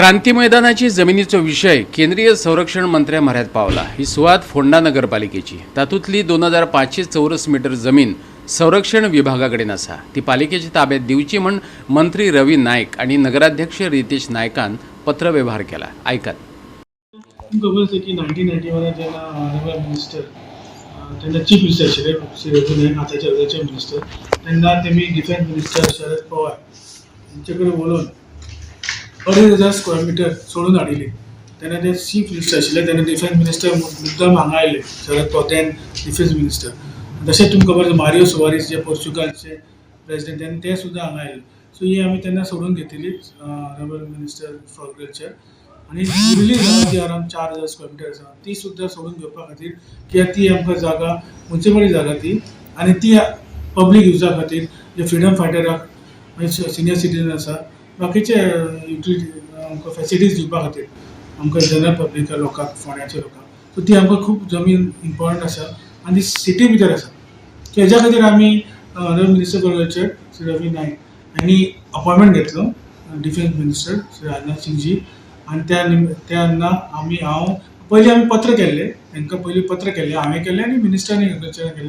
क्रांती मैदानाची जमिनीचो विषय केंद्रीय संरक्षण मंत्र्या म्हऱ्यांत पावला। ही सुवात फोंडा नगरपालिकेची। तातूंतली 2500 चौरस मीटर जमीन संरक्षण विभागाकडेन आसा। ती पालिकेची ताब्यात दिवची म्हण मंत्री रवी नायक आणि नगराध्यक्ष रितेश नायकान पत्र व्यवहार केला। ऐकात। खबर आसा की 1991 जेन्ना ऑनरेबल मिनिस्टर तेन्ना चीफ मिनिस्टर आशिल्ले श्री रवी नायक आतांचे अर्देचे मिनिस्टर, तेन्ना तेमी डिफेन्स मिनिस्टर शरद पवार हांचे कडेन उलोवन 2500 स्क्वेअर मिटर सोडून हाडिल्ली। तेन्ना ते चीफ मिनिस्टर आशिल्ले, तेन्ना डिफेन्स मिनिस्टर मुद्दाम हांगा आयिल्ले, Sharad Pawar then defence minister. तशेंच तुमकां खबर आसा मारियो सुवारीस जे पोर्चुगालचे प्रेसिडेंट तेन्ना ते सुद्दां हांगा आयिल्ले। सो ही आमी तेन्ना सोडून घेतिल्ली ऑनरेबल मिनिस्टर फॉर कल्चर, आनी उरली जागा जी अरावंड 4000 स्क्वेअर मिटर आसा ती सुद्दां सोडून घेवपा खातीर, कित्याक ती आमकां जागा म्युनिसिपालिटी जागा ती, आनी ती पब्लीक युजा खातीर जे फ्रिडम फायटराक सिनियर सिटीजन आसा बाकीचे युटिलिटी आमकां फॅसिलिटीज दिवपा खातीर आमकां जनरल पब्लीक लोकांक फोंड्याच्या लोकांक, सो ती आमकां खूब जमीन इम्पॉर्टंट आसा आनी सिटी भितर आसा। सो हेज्या खातीर आमी honourable minister for culture Shri Ravi Naik हांणी अपॉयंटमेंट घेतलो डिफेन्स मिनिस्टर श्री राजनाथ सिंगजी, आनी तेन्ना हांव पयलीं आमी पत्र केल्लें, तांकां पयलीं पत्र केल्लें हांवें केल्लें आनी मिनिस्टरांनी कल्चरान केल्लें।